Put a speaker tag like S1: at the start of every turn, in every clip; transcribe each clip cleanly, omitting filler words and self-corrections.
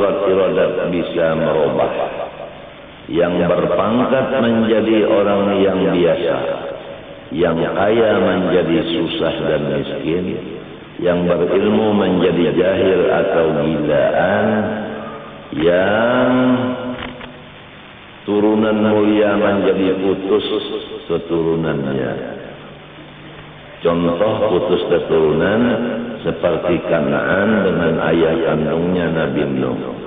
S1: iradat bisa merubah. Yang berpangkat menjadi orang yang biasa, yang kaya menjadi susah dan miskin, yang berilmu menjadi jahil atau gilaan, yang turunan mulia menjadi putus keturunannya. Contoh putus keturunan seperti Kanaan dengan ayah kandungnya Nabi Nuh.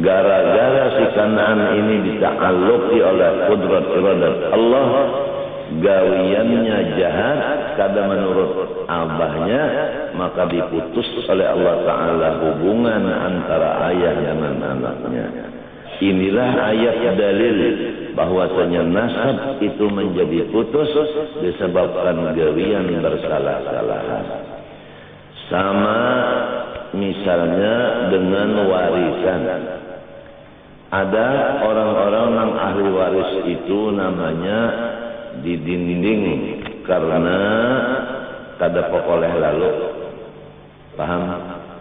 S1: Gara-gara si Kanaan ini dita'alluqi oleh qudrat iradat Allah, gawiannya jahat kada menurut abahnya, maka diputus oleh Allah Ta'ala hubungan antara ayah dengan anaknya. Inilah ayat dalil bahwasanya nasab itu menjadi putus disebabkan gawian bersalah-salahan. Sama misalnya dengan warisan. Ada orang-orang yang ahli waris itu namanya didinding karena kada pokoleh lalu. Paham?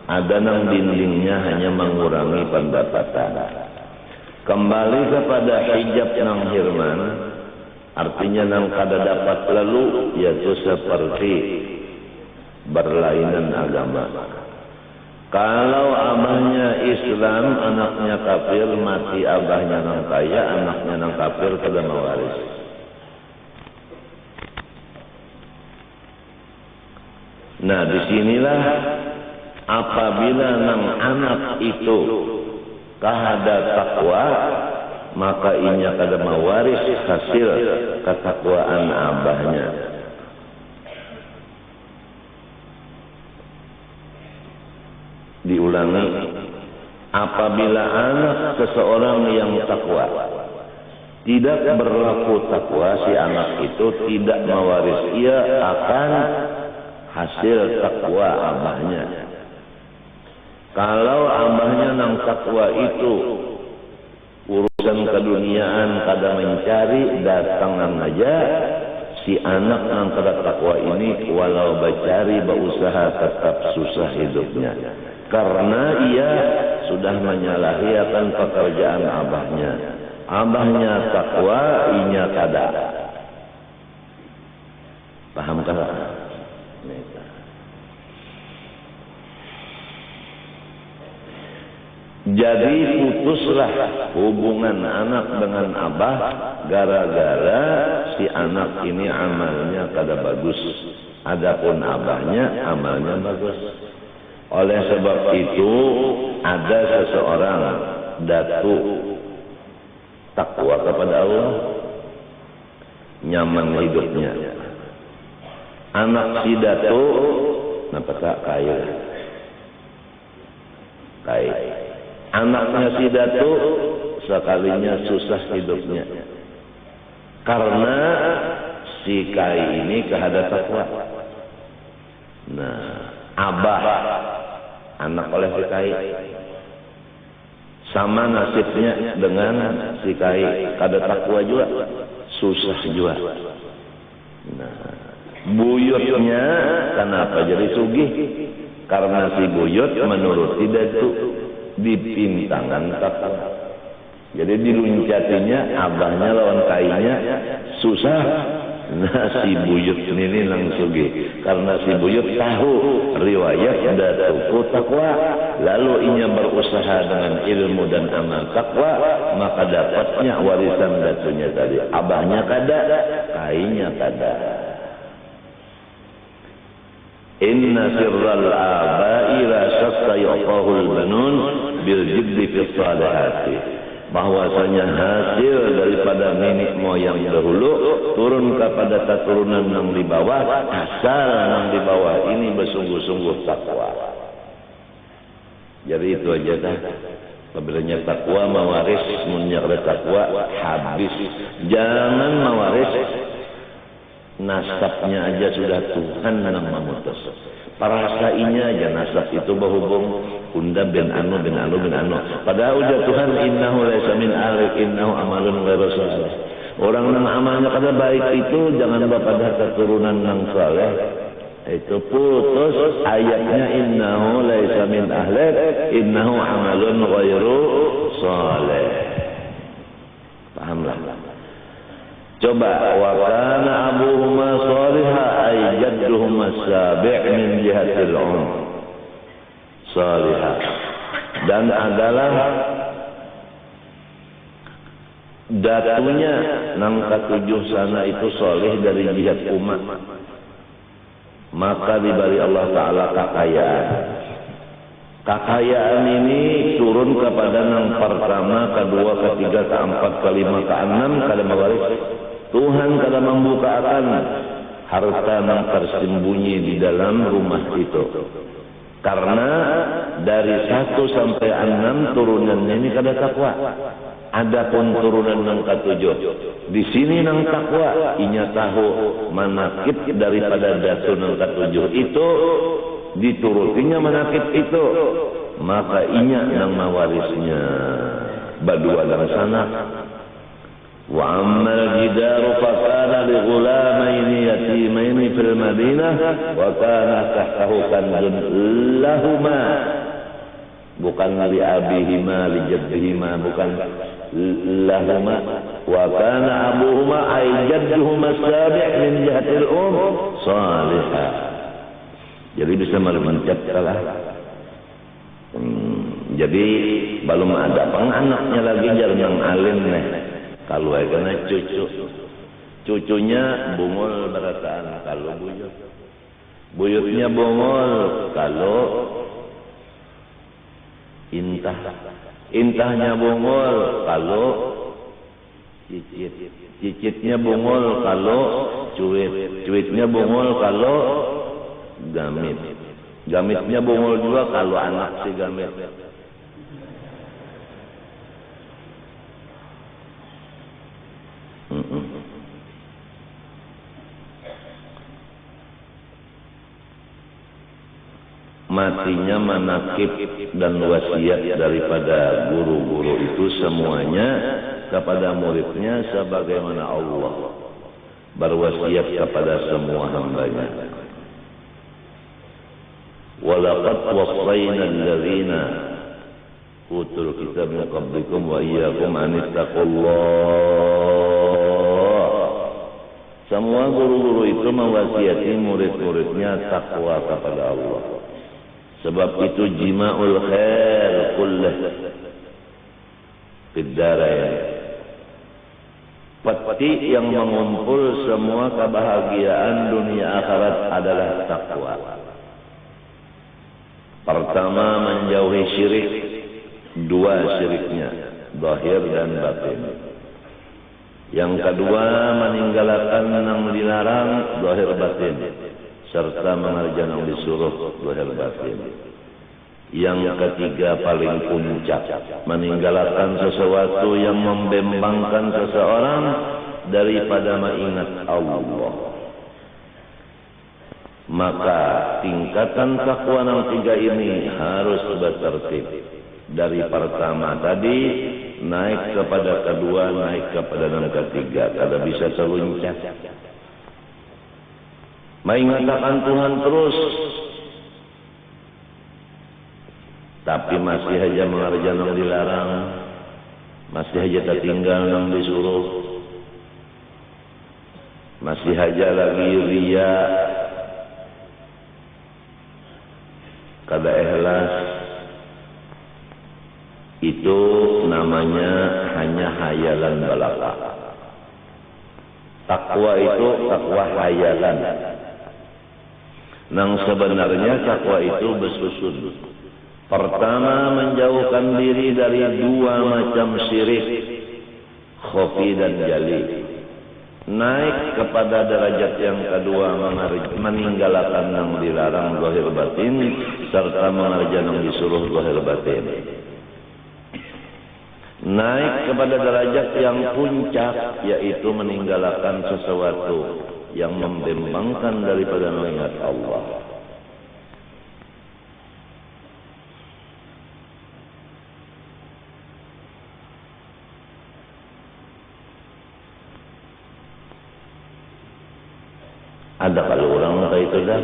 S1: Ada nang dindingnya hanya mengurangi pendapatan. Kembali kepada hijab nang hirman, artinya nang kada dapat lalu, yaitu seperti berlainan agama. Kalau abahnya Islam, anaknya kafir, mati abahnya nang kaya, anaknya nang kafir kada mewaris. Nah, disinilah apabila nang anak itu kahada takwa, maka inya kada mewaris hasil ketakwaan abahnya. Diulangi, apabila anak seseorang yang takwa tidak berlaku takwa, si anak itu tidak mewaris, ia akan hasil takwa abahnya. Kalau abahnya nang takwa itu urusan keduniaan kada mencari, datangan aja, si anak nang kada takwa ini walau bacari berusaha tetap susah hidupnya. Karena ia sudah menyalahi akan pekerjaan abahnya. Abahnya takwa, inya kada. Paham tak? Jadi putuslah hubungan anak dengan abah gara-gara si anak ini amalnya kada bagus. Adapun abahnya amalnya bagus. Oleh sebab itu ada seseorang datu takwa kepada Allah, nyaman hidupnya. Anak si datu nampak kaya. Anaknya si datu sekalinya susah hidupnya. Karena si kai ini kehadap takwa. Nah, abah anak oleh si kai sama nasibnya dengan si kai, kada takwa juga, susah juga. Nah, buyutnya kenapa jadi sugih? Karena si buyut menurut tidak itu dipintangan takwa. Jadi diluncatinya abahnya lawan kainya susah. Nah, si buyut ini langsung karena si buyut tahu riwayat datuku takwa, lalu inya berusaha dengan ilmu dan amal takwa, maka dapatnya warisan datunya tadi. Abahnya kada, kainya kada. Inna sirral abai la syakka yu'tahul banun bil jibdi fi salihati. Bahwasanya hasil daripada nenek moyang dahulu turun kepada keturunan yang di bawah, asal yang di bawah ini bersungguh-sungguh takwa. Jadi itu aja dah. Apabila takwa mewaris, munyakda takwa habis. Jangan mewaris nasabnya aja sudah Tuhan yang memutus. Parasainya aja nasab itu berhubung unda bin anu bin anu bin anu. Padahal udah Tuhan innahu laysa min ahlik innahu amalun ghairu salih. Orang yang amalnya kada baik itu jangan pada keturunan yang saleh. Itu putus ayatnya innahu laisa min ahlik innahu amalun ghairu saleh. Pahamlah. Coba wa kana abuhuma salihah ay jadduhuma sabi' min jihatil salihah. Dan adalah datunya nang katujuh sana itu soleh dari jihad umat. Maka diberi Allah Ta'ala kekayaan. Kekayaan ini turun kepada yang pertama, kedua, ketiga, keempat, kelima, keenam, kada mewaris. Tuhan kada membukakan harta yang tersembunyi di dalam rumah itu. Karena dari 1 sampai 6 turunannya ini kada takwa. Adapun turunan yang ketujuh, di sini nang takwa, inya tahu manakib daripada datu nang ketujuh itu, diturutinya manakib itu, maka inya nang mawarisnya badua dan sana. Wa ammal jidaru fa kana li ghulamaini yatimaini fil Madinah wa kana tahtahu kanzun lahuma, bukan li abihima li jaddihima, bukan lahuma, wa kana abuhuma ay jadduhuma sabi' min jihatil salihah. Jadi bisa mencatatlah. Jadi belum ada penganaknya lagi jarang alim nih. Kalau kena cucunya bungul berataan kalau buyutnya bungul kalau intahnya bungul kalau cicitnya bungul kalau cuitnya bungul kalau gamitnya bungul juga kalau anak si gamit. Matinya manakib dan wasiat daripada guru-guru itu semuanya kepada muridnya sebagaimana Allah berwasiat kepada semua hambanya. Walaqad wassayna alladzina utul kitab min qablikum wa iyyakum an ittaqullah. Semua guru-guru itu mewasiati murid-muridnya takwa kepada Allah. Sebab itu jima'ul khair kullah fid darain. Peti yang mengumpul semua kebahagiaan dunia akhirat adalah takwa. Pertama, menjauhi syirik. 2 syiriknya, zahir dan batin. Yang kedua, meninggalkan yang dilarang, zahir batin, serta mengerjakan yang disuruh, zahir batin. Yang ketiga paling puncak, meninggalkan sesuatu yang membembangkan seseorang daripada mengingat Allah. Maka tingkatan takwa yang 3 ini harus bertertib. Dari pertama tadi naik kepada kedua, naik kepada yang ketiga, kada bisa terluncak. Mengatakan Tuhan terus, tapi masih aja mengerjakan yang dilarang, masih aja tertinggal yang disuruh, masih aja lagi ria, kada ikhlas. Itu namanya hanya hayalan belaka. Takwa itu takwa hayalan. Nang sebenarnya takwa itu bersusun. Pertama, menjauhkan diri dari 2 macam syirik, khafi dan jali. Naik kepada derajat yang kedua, meninggalkan yang dilarang zahir batin, serta mengerjakan yang disuruh zahir batin. Naik kepada derajat yang puncak, yaitu meninggalkan sesuatu yang membembangkan daripada mengingat Allah. Ada kalau orang kayak itu dah.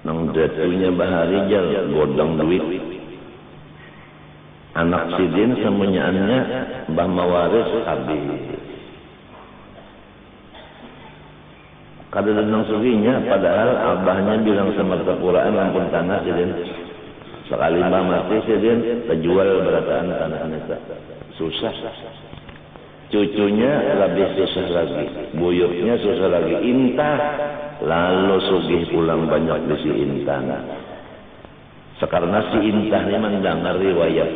S1: Nang datunya baharijal godang duit. Anak sidin semunyaannya Mbah Mawaris habis. Kada nang suginya padahal abahnya bilang sama Al-Quran ampun tanah sidin. Sekali mbah mati sidin terjual berataan tanahnya susah. Cucunya lebih susah lagi, buyutnya susah lagi, intah lalu sugih pulang banyak di si intah. Sekarang si intah ini mendengar riwayat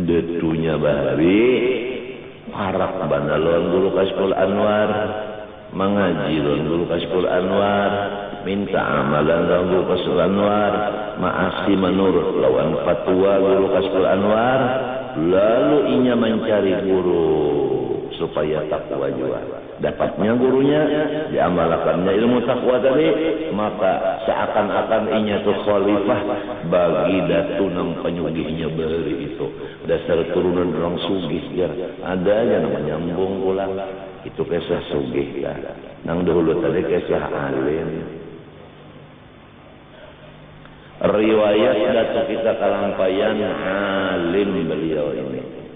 S1: detunya bahari parak banalon dulu Kasful Anwar, mengaji dulu Kasful Anwar, minta amalan dulu Kasful Anwar, maasi menurut lawan fatwa dulu Kasful Anwar, lalu inya mencari guru supaya takwa juga. Dapatnya gurunya, diamalkannya ilmu takwa tadi, maka seakan-akan inya tu khalifah bagi datu nang penyugihnya beri itu. Dasar turunan orang sugih biar ada aja namanya nyambung pulang. Itu kisah sugih lah. Nang dahulu tadi kisah alim. Riwayat datu kita kalampayan alim beliau ini.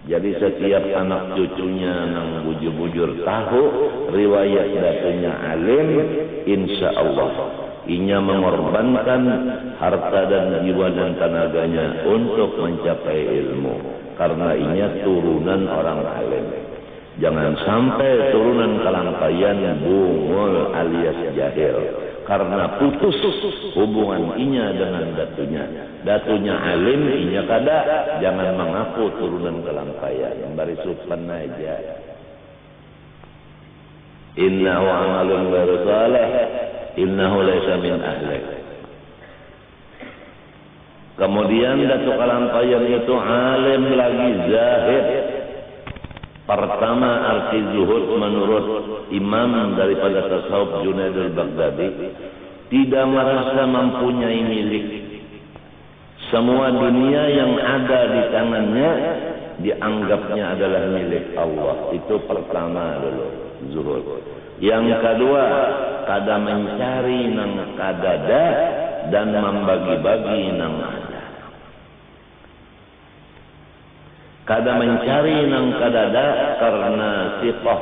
S1: Jadi setiap anak cucunya nang bujur-bujur tahu riwayat datunya alim, insya Allah inya mengorbankan harta dan jiwa dan tenaganya untuk mencapai ilmu karena inya turunan orang alim. Jangan sampai turunan kalampayan bungul alias jahil karena putus hubungan inya dengan datunya. Datunya alim, inya kada, jangan mengaku turunan kalampayan. Yang bari supan aja. Innahu amalun ghairu salih, innahu laysa min ahlik. Kemudian datu kalampayan itu alim lagi zahid. Pertama arti zuhud menurut imam daripada tasawuf Junaid al-Baghdadi tidak merasa mempunyai milik. Semua dunia yang ada di tangannya dianggapnya adalah milik Allah. Itu pertama dulu zuhud. Yang kedua kada mencari nang kadada dan membagi-bagi nang ada. Kada mencari nang kadada karena sifat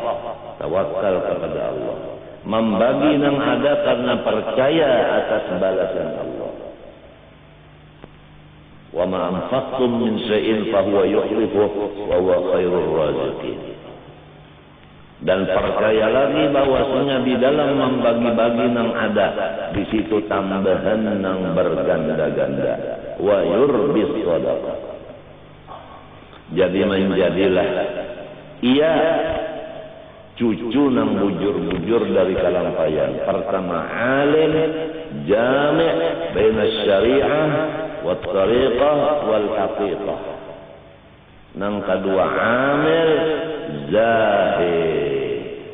S1: tawakal kepada Allah. Membagi nang ada karena percaya atas balasan Allah. Wa ma anfaqtum min shay'in fa huwa yukhlifuhu wa huwa khairur raziqin. Dan percaya lagi bahwasanya di dalam membagi-bagi nang ada di situ tambahan nang berganda-ganda. Wa yurbis shadaqah. Jadi menjadilah ia cucu nang bujur-bujur dari kalampayan. Pertama alim jami' baina syariah wa tariqah wal haqiqah. Nang kedua amil zahid.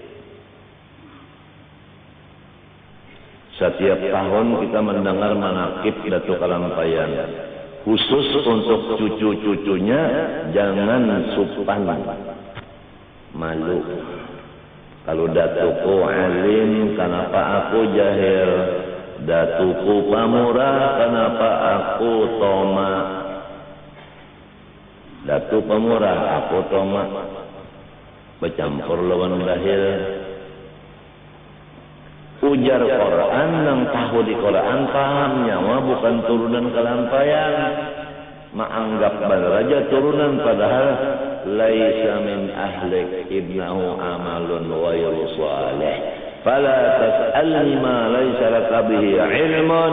S1: Setiap tahun kita mendengar manaqib Datuk Kalampayan. Khusus untuk cucu-cucunya jangan supan malu. Kalau datuku alim, kenapa aku jahil? Datuku pamurah, kenapa aku toma? Datu pamurah, aku toma. Bercampur lawan jahil. Ujar Quran yang tahu di Quran pahamnya mah bukan turunan kalampayan, menganggap beraja turunan padahal laisa min ahlik ibnahu amalun ghairu salih fala tas'alni ma laisa laka bihi ilmun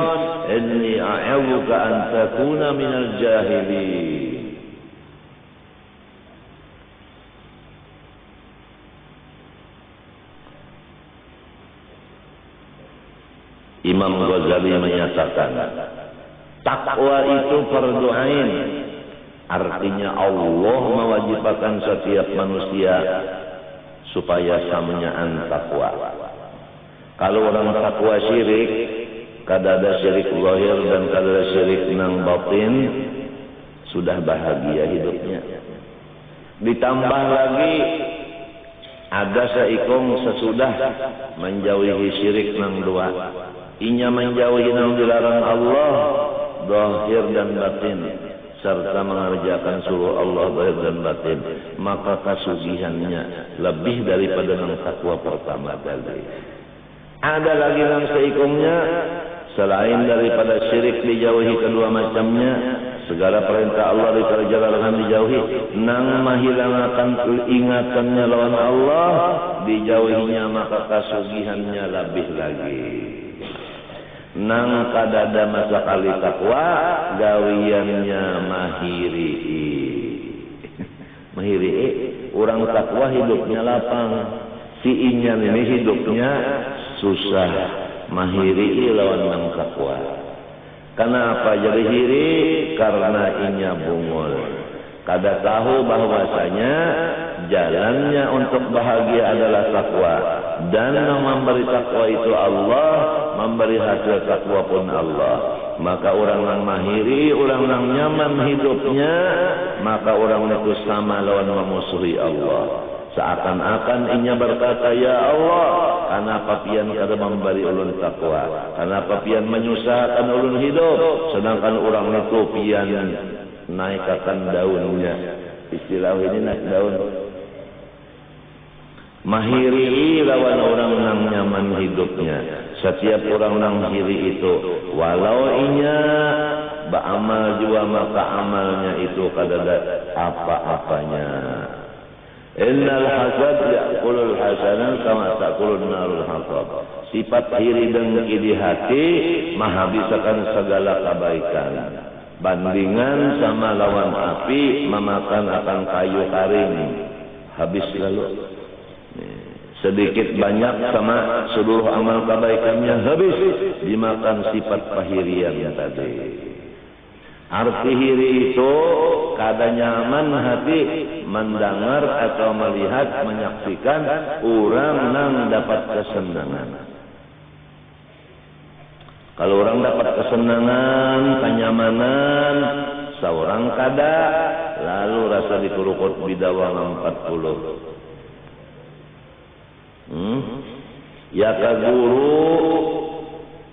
S1: inni a'udzuka an takuna minal jahilin. Imam Ghazali menyatakan takwa itu fardu ain. Artinya Allah mewajibkan setiap manusia supaya samanyaan takwa. Kalau orang takwa syirik, kada ada syirik zahir dan kada ada syirik nang batin, sudah bahagia hidupnya. Ditambah lagi ada saikung sesudah menjauhi syirik nang dua, inya menjauhi nang dilarang Allah zahir dan batin, serta mengerjakan suruh Allah zahir dan batin, maka kasugihannya lebih daripada nang takwa pertama kali. Ada lagi nang seikungnya, selain daripada syirik dijauhi kedua macamnya, segala perintah Allah dikerjakan dijauhi, nang menghilangkan ingatannya lawan Allah dijauhinya, maka kasugihannya lebih lagi. Nang kadada masa kali takwa gawiannya mahiri. Mahiri, orang takwa hidupnya lapang, si inyan ini hidupnya susah. Mahiri lawan nang takwa. Kenapa jadi hiri? Karena inya bungul. Kada tahu bahwasanya jalannya untuk bahagia adalah takwa, dan yang memberi takwa itu Allah, memberi hasil takwa pun Allah. Maka orang yang mahiri, orang yang nyaman hidupnya, maka orang itu sama lawan memusuhi Allah. Seakan-akan inya berkata, ya Allah, kenapa pian kada memberi ulun takwa, kenapa pian menyusahkan ulun hidup, sedangkan orang itu pian naikkan daunnya. Istilah ini naik daun. Mahiri lawan orang yang nyaman hidupnya. Setiap orang yang mahiri itu, walau inya beramal juga, maka amalnya itu kada ada apa-apanya. Innal hasad ya'kulul hasanan kama ta'kulun narul hatab. Sifat iri dengki di hati menghabiskan segala kebaikan. Bandingan sama lawan api memakan akan kayu karing. Habis lalu. Sedikit banyak sama seluruh amal kebaikannya habis dimakan sifat pahirian tadi. Arti hiri itu kada nyaman hati mendengar atau melihat, menyaksikan orang yang dapat kesenangan. Kalau orang dapat kesenangan, kenyamanan, seorang kada, lalu rasa dikurukut bidawang 40. Ya ke guru,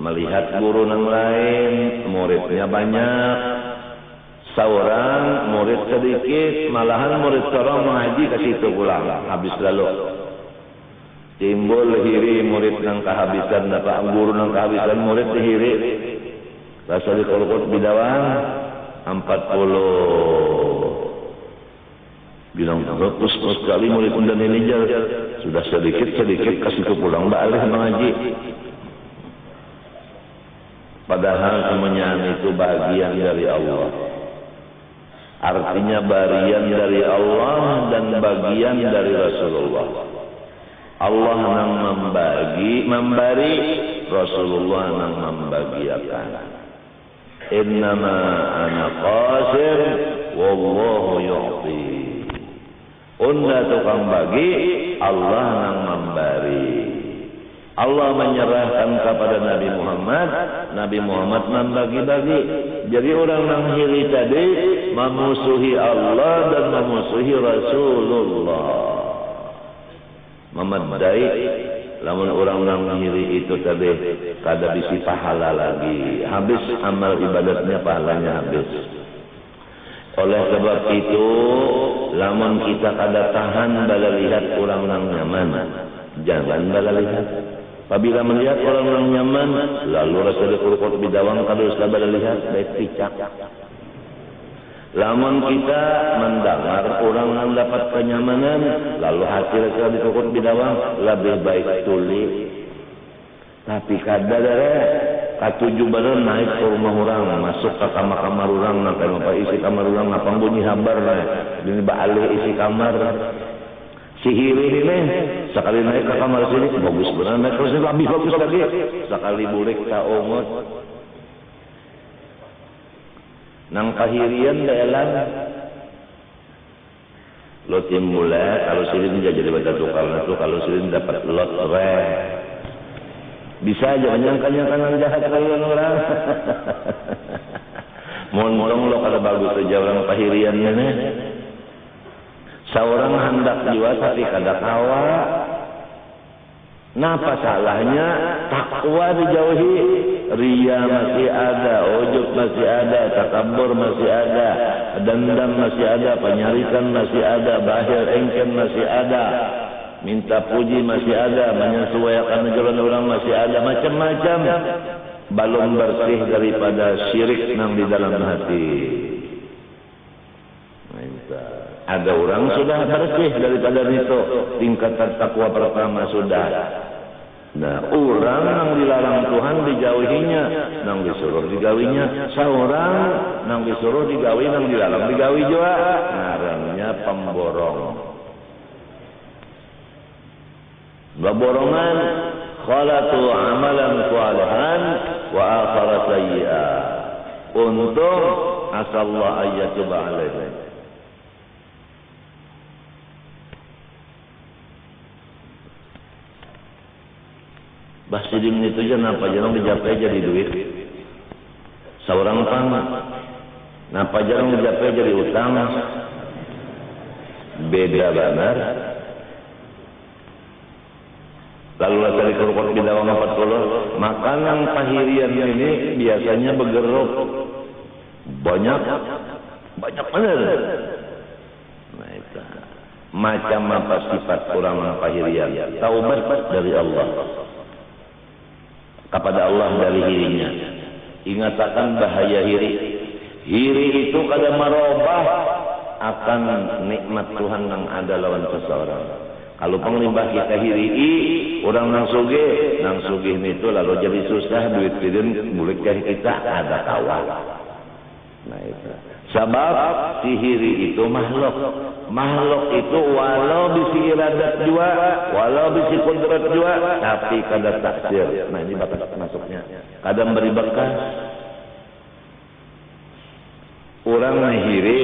S1: melihat guru yang lain, muridnya banyak. Seorang murid sedikit, malahan murid seorang mengaji ke situ pulang, habis lalu. Timbul hiri murid yang kehabisan, dapat guru yang kehabisan, murid dihiri. Rasa dikurukut bidawang 40. Bilang terus sekali murid undan ini sudah sedikit kasih ke pulang balik mengaji. Padahal kemenyan itu bagian dari Allah. Artinya bagian dari Allah dan bagian dari Rasulullah. Allah yang memberi, Rasulullah yang membagiakan. Innama ana qasir wallahu yu'ti. Unda tukang bagi, Allah yang memberi. Allah menyerahkan kepada Nabi Muhammad membagi-bagi. Jadi orang yang hiri tadi memusuhi Allah dan memusuhi Rasulullah. Memadai, lamun orang yang hiri itu tadi kada bisi pahala lagi. Habis amal ibadatnya, pahalanya habis. Oleh sebab itu, lamun kita kada tahan bala lihat orang yang nyaman, jangan bala lihat. Apabila melihat orang yang nyaman, lalu rasa dikurukut bidawang kalau sudah bala lihat, baik picak. Lamun kita mendengar orang yang dapat kenyamanan, lalu hati rasa dikurukut bidawang, lebih baik tuli. Tapi kadang katuju bener naik ke rumah orang, masuk ke kamar orang, nampak apa isi kamar orang, ngapang bunyi habar lah, ini balik isi kamar. Sihir ini sekali naik ke kamar sini bagus benar, naik ke sini lebih bagus lagi. Sekali burik tak omot. Nang kahirian daelan lo timbulnya kalau silin jadi baca tukar itu, kalau silin dapat lot re. Bisa aja menyangka-nyangka nang jahat kalian orang. Mohon lo kalau bagus aja orang kahiriannya nih. Seorang hendak jua tapi kada kawa. Napa salahnya? Takwa dijauhi. Ria masih ada, ujub masih ada, takabur masih ada, dendam masih ada, penyarikan masih ada, bahir engken masih ada, minta puji masih ada, menyesuaikan ajaran orang masih ada, macam-macam. Belum bersih daripada syirik yang di dalam hati. Ada orang sudah bersih daripada itu, tingkatan takwa pertama sudah. Nah, orang yang dilarang Tuhan dijauhinya, yang disuruh digawinya. Seorang yang disuruh digawi, yang dilarang digawi juga. Ngarannya pemborong. Baborongan khalatu amalan salihan wa akhara sayyi'ah. Untung asallahu ayyatuba alaihi. Basidim itu aja napa jarang dijapai jadi duit. Seorang pang napa jarang dijapai jadi utang. Beda benar. Lalu cari kurukut bidawang 40. Makanan kahirian ini biasanya bergeruk. Banyak benar. Nah itu. Macam apa sifat orang kahirian? Taubat dari Allah. Kepada Allah dari hirinya. Ingatkan bahaya hiri. Hiri itu kada merubah akan nikmat Tuhan yang ada lawan seseorang. Kalau penglimbah kita hiri, orang nang sugih itu lalu jadi susah duit pidin bulik kita ada kawan. Nah itu. Sebab si hiri itu makhluk. Makhluk itu walau bisi iradat jua, walau bisi kudrat jua, tapi kada taksir. Nah ini batas masuknya. Kadang beri bekas. Orang hiri,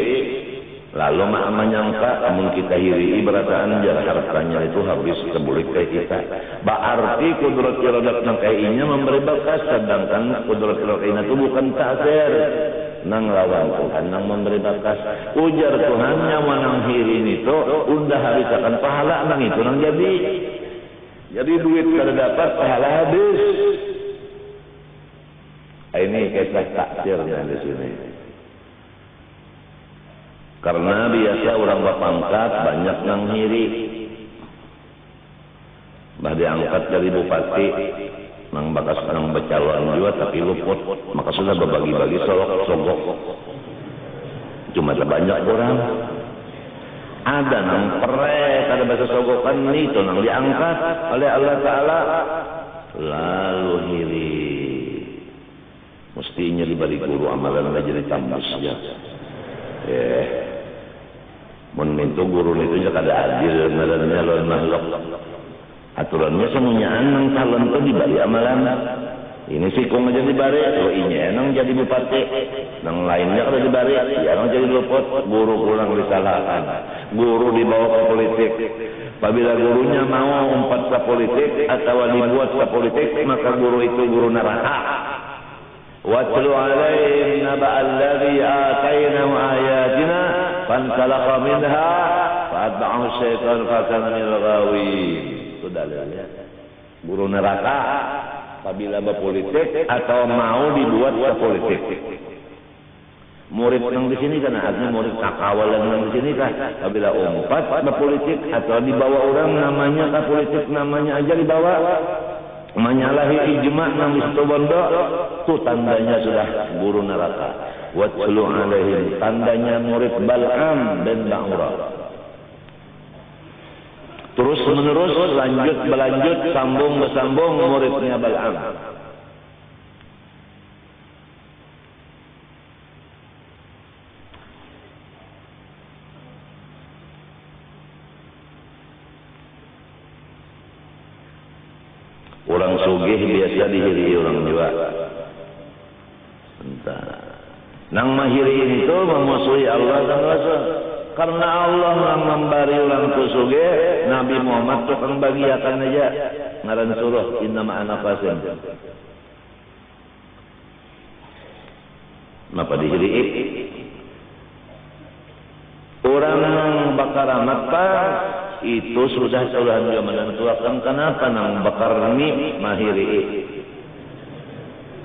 S1: lalu menyangka, amun kita hiri, berataan jarak hartanya itu habis kebulik kayak kita. Berarti kudrat iradat nang kayaknya memberi bekas, sedangkan kudrat iradat itu bukan taksir. Nang lawan Tuhan, nang memberi bakas. Ujar Tuhannya manang hirin itu, udah habisakan pahala nang itu nang jadi. Jadi duit kada dapat, pahala habis. Ini kisah taksirnya di sini. Karena biasa orang berpangkat banyak nang hiri. Bah diangkat dari bupati. Nang bakas nang becalon juga tapi luput, maka sudah berbagi-bagi sogok. Cuma banyak orang. Ada nang perek, ada bahasa sogokan itu nang diangkat oleh Allah Ta'ala. Lalu hiri. Mestinya dibalik guru amalan aja jadi tambus ya. Menmintu guru itu juga kada adil, ngarannya lawan makhluk. Aturannya semuanya nang calon itu dibalik amalan. Ini sikung aja dibalik, lo ini nang jadi bupati, nang lainnya kalau dibalik, ya nang jadi luput, guru pulang disalahkan, guru dibawa ke politik. Apabila gurunya mau umpat ke politik atau dibuat ke politik, maka guru itu guru neraka. Watlu alaihim naba'al ladzi atainahu ayatina fansalakha minha fa'atba'ahu syaitan fakana minal ghawin. Sudah lihat. Guru neraka apabila berpolitik atau mau dibuat ke politik. Murid yang di sini kan artinya murid kakawal yang di sini kan apabila umpat berpolitik atau dibawa orang namanya ke politik namanya aja dibawa menyalahi ijma' nang di situ bondo itu tandanya sudah guru neraka. Watlu alaihim tandanya murid Bal'am bin Ba'ura. Terus menerus berlanjut sambung bersambung muridnya Bal'am. Orang sugih biasa dihiri orang juga. Entah. Nang mahiri itu memusuhi Allah dan Rasul. Karena Allah yang memberi orang sugih, Nabi Muhammad tukang bagiakan aja. Ngaran suruh innama ana qasim. Napa dihiri? orang bakar amat pak itu sudah Tuhan juga menentukan kenapa nang bakar ni mahiri.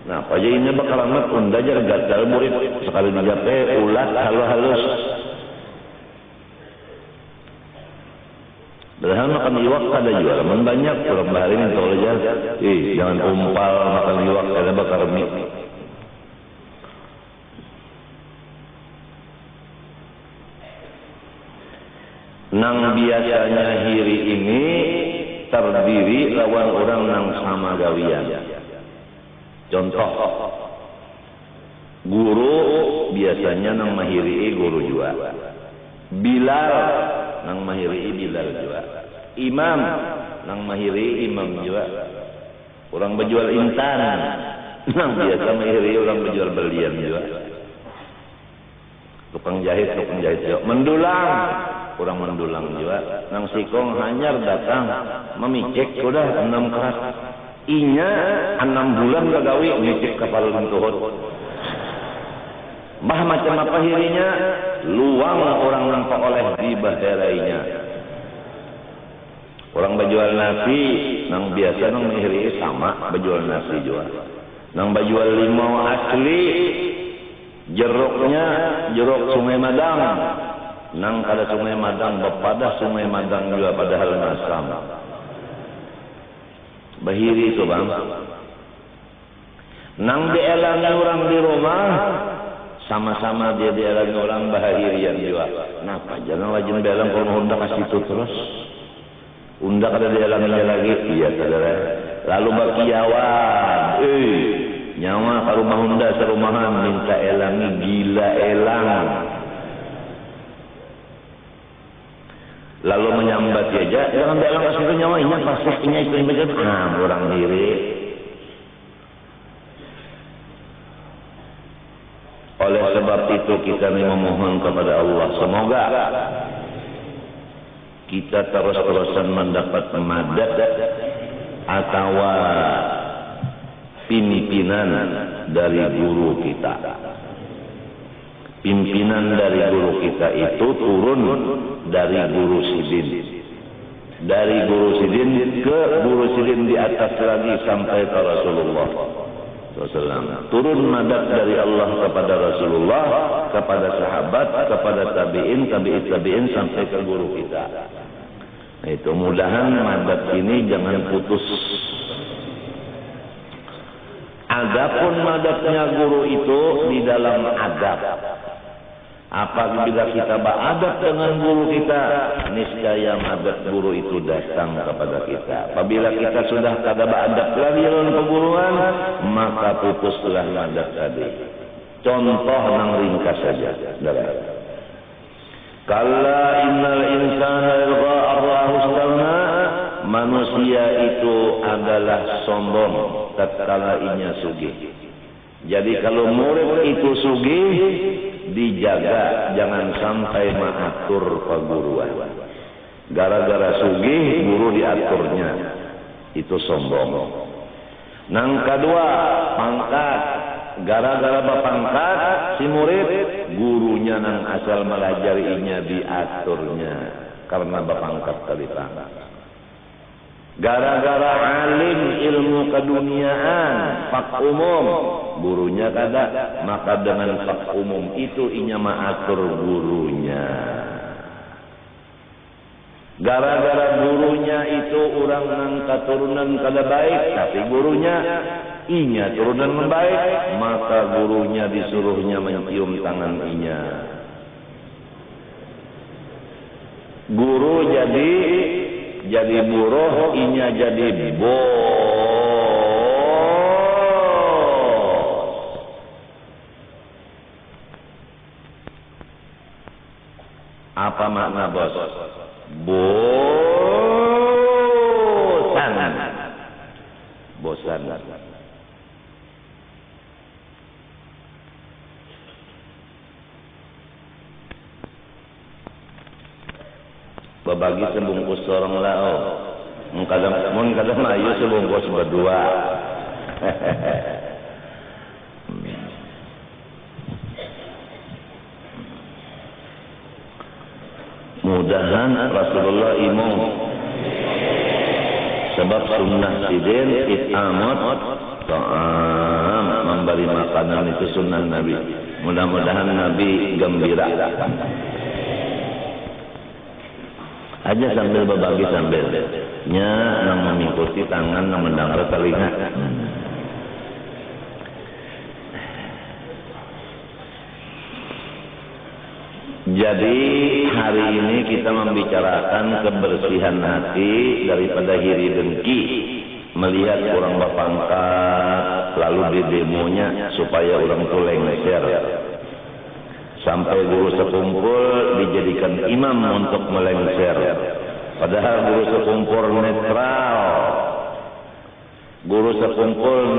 S1: Nah, apa aja ini bakar amat unda jar gagal murid sekali dijape ulat halus. Padahal makan iwak ada juga, men banyak orang bahari ini tahu aja. Jangan umpal makan iwak ada bakar mie. Nang biasanya hiri ini terdiri lawan orang nang sama gawian. Contoh, guru biasanya nang mahiri guru juga. Bilal nang mahiri Bilal juga. Imam nang mahiri imam juga. Orang berjual intan nang biasa mahiri orang berjual berlian juga. Tukang jahit juga. Mendulang orang mendulang juga. Nang sikong hanyar datang memicek sudah 6 keras. Inya 6 bulan gagawi micek kapal lentuhut. Bah macam apa hirinya? Luang orang nampak oleh di baherainya. Orang berjual nasi, nang biasa nang mihiri sama berjual nasi juga. Nang berjual limau asli, jeruknya jeruk Sungai Madang. Nang kada Sungai Madang, bepada Sungai Madang juga padahal masam. Bahiri itu bang. Nang dielangi orang di rumah, sama-sama dia dielangi orang bahirian juga. Kenapa? Jangan wajib belang kalau unda kasih itu terus. Unda kada dielangi lagi, iya saudara. Lalu bakiawan, nyawa ke rumah unda serumahan minta elangi gila elang. Lalu menyambat aja, jangan belang kasih itu nyawanya pastinya itu yang orang diri. Oleh sebab itu kita memohon kepada Allah semoga kita terus-terusan mendapat madad atau pimpinan dari guru kita. Pimpinan dari guru kita itu turun dari guru sidin. Dari guru sidin ke guru sidin di atas lagi sampai ke Rasulullah SAW. Turun madad dari Allah kepada Rasulullah, kepada sahabat, kepada tabi'in, tabi'in sampai ke guru kita. Nah, itu mudahan madad ini jangan putus. Adapun madadnya guru itu di dalam adab. Apabila kita beradab dengan guru kita, niscaya madad guru itu datang kepada kita. Apabila kita sudah kada beradab lagi dalam perguruan, maka putuslah madad tadi. Contoh nang ringkas saja. Kalla innal insana yalqa arrahu istaghna. Manusia itu adalah sombong tatkala inya sugih. Jadi kalau murid itu sugih, dijaga jangan sampai mengatur perguruan. Gara-gara sugih guru diaturnya, itu sombong. Nang kedua, pangkat. Gara-gara berpangkat si murid, gurunya nang asal melajarinya diaturnya karena berpangkat kali pangkat. Gara-gara alim ilmu keduniaan, fak umum, gurunya kada, maka dengan fak umum itu inya mengatur gurunya. Gara-gara gurunya itu orang nang keturunan kada baik, tapi gurunya inya turunan membaik, maka gurunya disuruhnya mencium tangan inya. Guru jadi buruh, inya jadi bos. Apa makna bos? Bosan. Berbagi sebungkus sorong lao. Kadang ayo sebungkus berdua. mudahan Rasulullah imam. Sebab sunnah sidin it'amut ta'am, memberi makanan itu sunnah Nabi. Mudah-mudahan Nabi gembira. Aja sambil berbagi sambil nang mengikuti tangan nang mendengar telinga. Jadi hari ini kita membicarakan kebersihan hati daripada hiri dengki, melihat orang berpangkat lalu di demonya supaya orang itu lengser, sampai guru sekumpul dijadikan imam untuk melengser, padahal guru sekumpul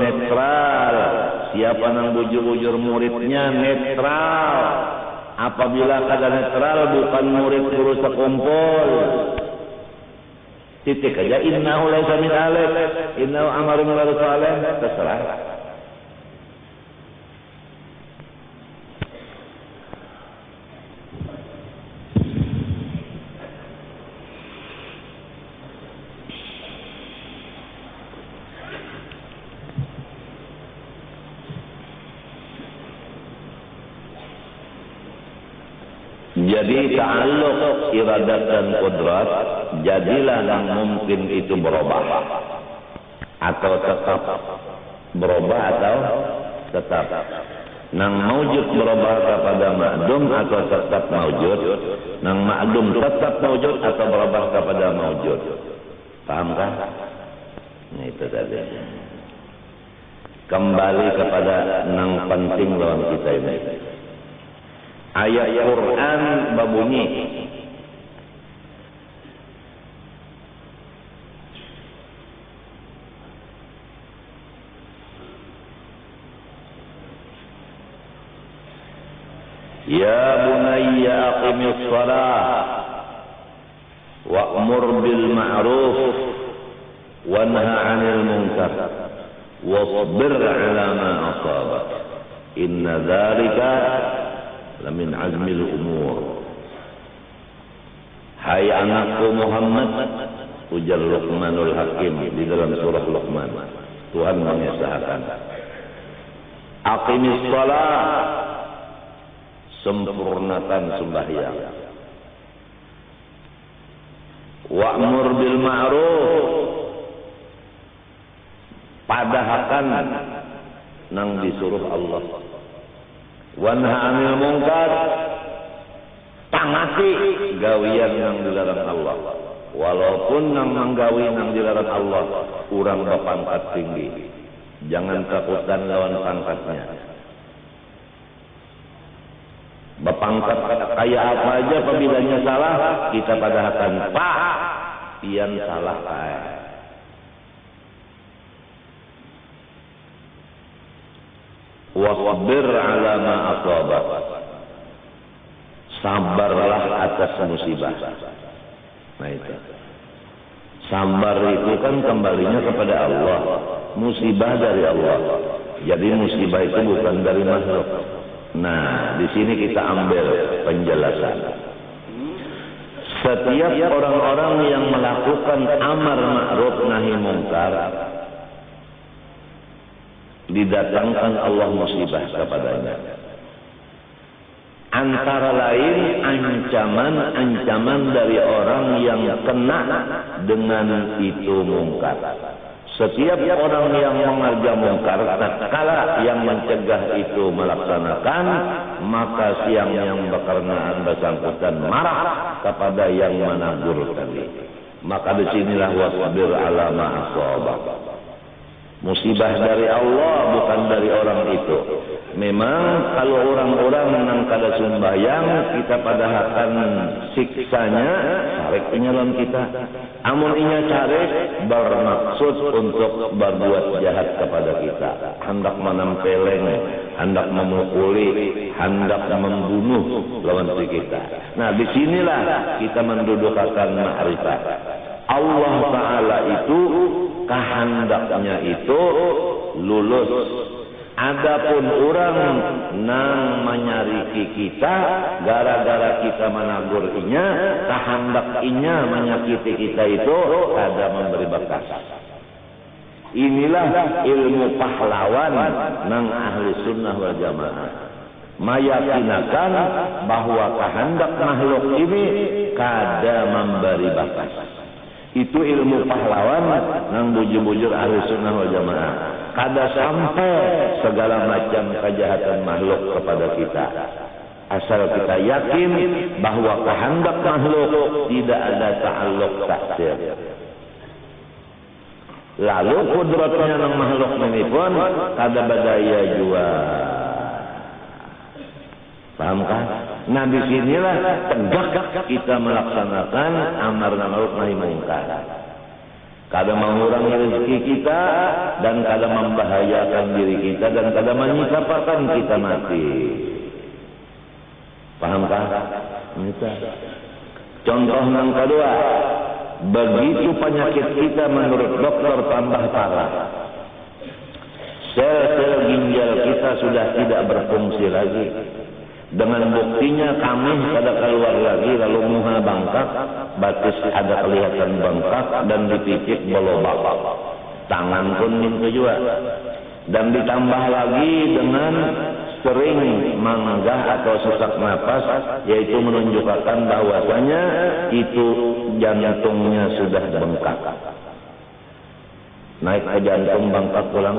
S1: netral, siapa nang bujur-bujur muridnya netral. Apabila kada netral bukan murid guru sekumpul. Titik aja innahu laisa min alif, innahu amarun bil salih, terserah. Jadi ta'alluq iradat dan qudrat, jadilah yang mungkin itu berubah atau tetap berubah atau tetap. Nang maujud berubah kepada ma'dum atau tetap maujud, nang ma'dum tetap maujud atau berubah kepada maujud. Pahamkah? Nah itu tadi. Kembali kepada nang penting lawan kita ini. Ayat Quran berbunyi, Ya bunayya aqimis salah wa'mur bil ma'ruf wanha 'anil munkar wasbir 'ala ma asabak inna dzalika lamin azmil umur. Hai anakku Muhammad, ujar Luqmanul Hakim di dalam surah Luqman. Tuhan mengesahkan, aqimis shalah, sempurnakan sembahyang. Wa'mur bil ma'ruf, padahkan nang disuruh Allah. Wanha 'anil munkar, tangati gawian yang dilarang Allah. Walaupun nang manggawi nang dilarang Allah, urang berpangkat tinggi, jangan takutan lawan pangkatnya. Berpangkat kayak apa aja, apabila salah kita padahkan pak, pian salah kae. Wasbir 'ala ma asabak, sabarlah atas musibah. Nah itu, sabar itu kan kembalinya kepada Allah, musibah dari Allah. Jadi musibah itu bukan dari makhluk. Nah di sini kita ambil penjelasan. Setiap orang-orang yang melakukan amar ma'ruf nahi mungkar, didatangkan Allah musibah kepadanya. Antara lain ancaman-ancaman dari orang yang kena dengan itu mungkar. Setiap orang yang mengerja mungkar, tatkala yang mencegah itu melaksanakan, maka siang yang berkenaan bersangkutan marah kepada yang menegur tadi. Maka disinilah wasbir 'ala ma asabak. Musibah dari Allah, bukan dari orang itu. Memang kalau orang-orang yang kada sembahyang, kita padahkan siksanya, tarik penyalam kita. Amun inya tarik bermaksud untuk berbuat jahat kepada kita, hendak menempeleng, hendak memukuli, hendak membunuh lawan kita. Nah disinilah kita mendudukakan ma'rifat. Allah Ta'ala itu kehendaknya itu lulus Adapun orang nang menyariki kita gara-gara kita menagur inya, kahandak inya menyakiti kita itu ada memberi bekas. Inilah ilmu pahlawan nang ahli sunnah wal jamaah, meyakinakan bahwa kehendak makhluk ini kada memberi bekas. Itu ilmu pahlawan nang bujur-bujur ahli sunnah wal jamaah. Kada sampai segala macam kejahatan makhluk kepada kita. Asal kita yakin bahwa kehendak makhluk tidak ada ta'alluq taksir. Lalu kudratnya nang makhluk ini pun kada badaya jua. Pahamkah? Nah di sinilah tegak kita melaksanakan amar ma'ruf nahi mungkar. Kada mengurangi rezeki kita dan kada membahayakan diri kita dan kada menyikapakan kita mati. Pahamkah? Contoh yang kedua, begitu penyakit kita menurut dokter tambah parah, sel-sel ginjal kita sudah tidak berfungsi lagi. Dengan buktinya kami kada keluar lagi, lalu muha bangkak, batis ada kelihatan bengkak dan dipicit belobak. Tangan pun minta juga. Dan ditambah lagi dengan sering menggah atau sesak napas, yaitu menunjukkan bahwasanya itu jantungnya sudah bengkak. Naik ke jantung bengkak pulang,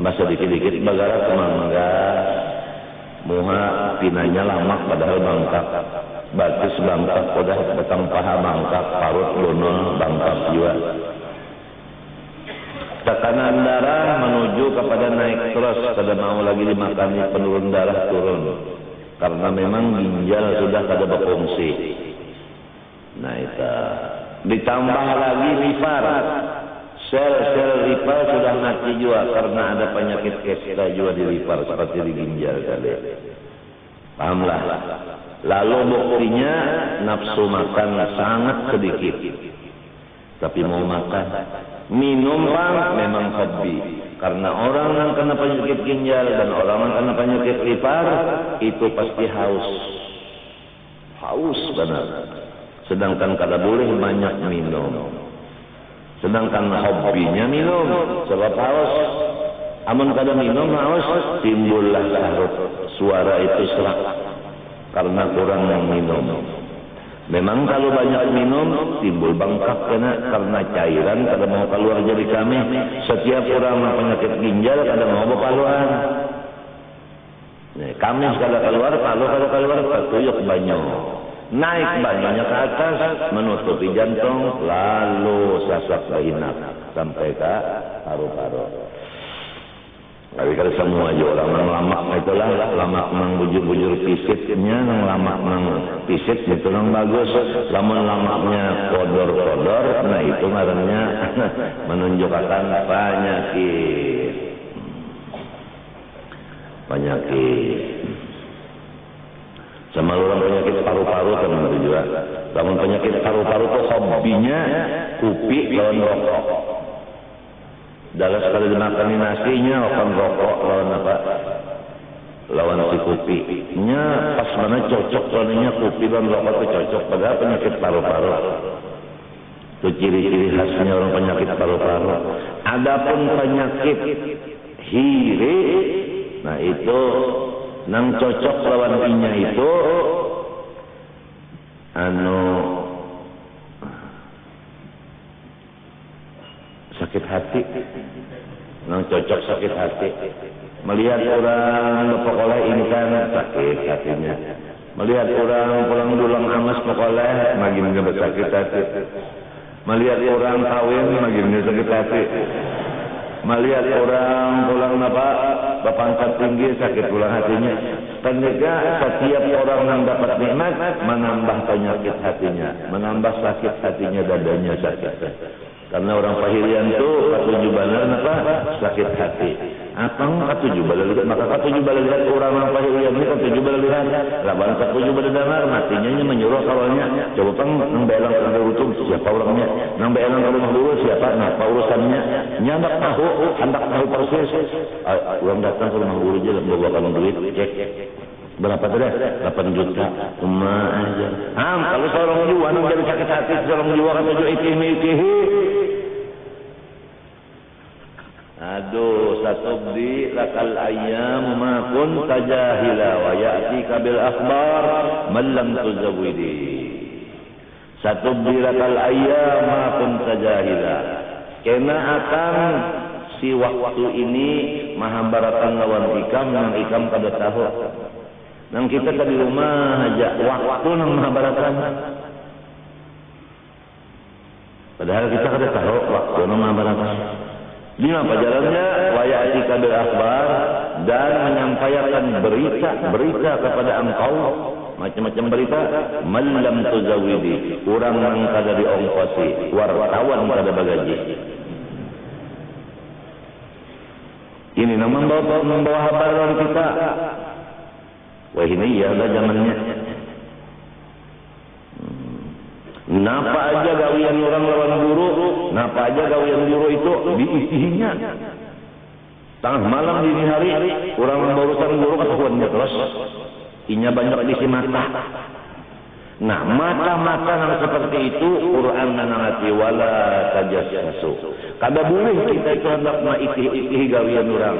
S1: masa dikit-dikit bagara kemangga. Muha pinanya lamak padahal bangkak, batis bangkak, udah petang paha bangkak, parut lunul bangkak juga. Tekanan darah menuju kepada naik terus, kada mau lagi dimakani, penurun darah turun, karena memang ginjal sudah kada berfungsi. Nah itu ditambah lagi lipar, sel-sel lipar sudah mati juga karena ada penyakit kesta juga di lipar seperti di ginjal kali. Pahamlah. Lalu buktinya nafsu makan sangat sedikit, tapi mau makan. Minum bang memang hobi, karena orang yang kena penyakit ginjal dan orang yang kena penyakit lipar itu pasti haus benar. Sedangkan kada boleh banyak minum. Sedangkan hobinya minum, sebab haus. Amun kada minum haus, timbullah sahut. Suara itu serak karena kurang yang minum. Memang kalau banyak minum timbul bengkak karena cairan kada mau keluar dari kami. Setiap orang yang penyakit ginjal kada mau berpaluan. Kami kada keluar, palu kada keluar, patuyuk banyu. Naik banyunya ke atas, menutupi jantung, lalu sasak bainak sampai ke paru-paru. Tapi kalau semua aja orang yang lamak itulah, lamak nang bujur-bujur pisitnya, nang lamak nang pisit itu nang bagus. Lamun lamaknya kodor-kodor, nah itu ngarannya menunjukkan penyakit. Sama orang penyakit paru-paru kan juga. Lamun penyakit paru-paru itu hobinya kupi lawan rokok. Dalam sekali dimakan nasinya akan rokok lawan apa? Lawan si kupi. Nya pas mana cocok lawannya kupi dan rokok itu cocok pada penyakit paru-paru. Itu ciri-ciri khasnya orang penyakit paru-paru. Adapun penyakit hiri, nah itu nang cocok lawan inya itu sakit hati. Nang cocok sakit hati. Melihat orang pokoknya ini kan sakit hatinya. Melihat orang pulang dulang amas pokoknya makin sakit hati. Melihat orang kawin makin sakit hati. Melihat orang pulang berpangkat tinggi sakit pulang hatinya. Penjaga setiap orang yang dapat nikmat menambah penyakit hatinya, menambah sakit hatinya, dadanya sakit. Karena orang pahilian itu ketujuh benar sakit hati. Apang katujuh balalihat, maka katujuh balalihat orang yang pahilian ini katujuh balalihat. Laban katujuh baladangar matinya menyuruh kawannya. Coba pang nang belang ke rutung siapa orangnya, nang belang ke rumah dulu siapa, nah apa urusannya. Nyandak tahu, hendak tahu persis. Orang datang ke rumah guru aja bawa duit, cek. Berapa tadi? 8 juta. Emak aja. Kalau seorang jiwa nang jadi sakit hati, seorang jiwa kata ikihi. Aduh, satubdi lakal ayyam ma kunta jahila wa ya'tika bil akhbar man lam tuzawwidi. Satubdi lakal ayyam ma kunta jahila. Kena akan si waktu ini Mahabharatan lawan ikam nang ikam kada tahu. Nang kita di rumah aja waktu nang Mahabharatan. Padahal kita kada tahu waktu nang Mahabharatan. 5 pelajarannya wayati kabil akhbar dan menyampaikan berita kepada engkau macam-macam berita malam tuzawidi orang yang kada diongkosi wartawan kada bagaji. Ini nama membawa habaran kita. Wah ini ya ada zamannya. Napa aja gawian orang lawan guru, napa aja gawian guru itu diisinya. Tengah malam dini hari, orang berurusan guru ketahuannya terus. Inya banyak diisi mata. Nah, mata-mata yang seperti itu, Quran menangati wala tajassasu. Kada boleh kita itu hendak maitih-itih gawian orang.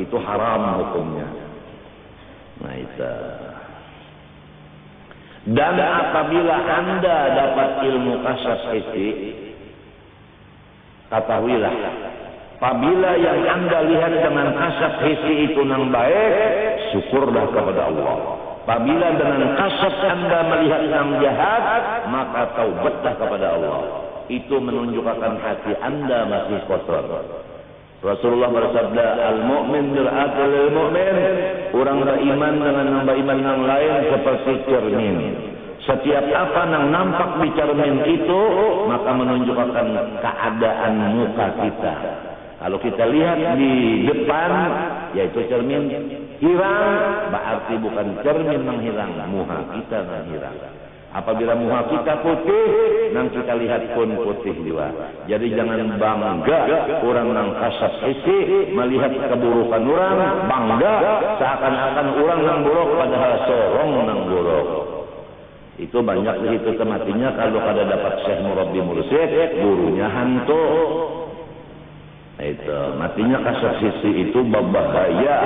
S1: Itu haram hukumnya. Nah, itu. Dan apabila Anda dapat ilmu kasas itu, ketahuilah, apabila yang Anda lihat dengan kasas hisi itu yang baik, syukurlah kepada Allah. Apabila dengan kasas Anda melihat yang jahat, maka taubatlah kepada Allah. Itu menunjukkan hati Anda masih kotor. Rasulullah bersabda, al-mu'min mir'atul lil-mu'min. Orang beriman dengan beriman yang lain seperti cermin. Setiap apa yang nampak di cermin itu, maka menunjukkan keadaan muka kita. Kalau kita lihat di depan, yaitu cermin hilang, berarti bukan cermin yang hilang, muka kita yang hilang. Apabila muka kita putih, nang kita lihat pun putih juga. Jadi jangan bangga orang nang kasat isi melihat keburukan orang, bangga seakan-akan orang nang buruk padahal sorong nang buruk. Itu banyak di situ tematinya kalau kada dapat syekh murabbi mursyid, gurunya hantu. Itu matinya kasat sisi itu berbahaya.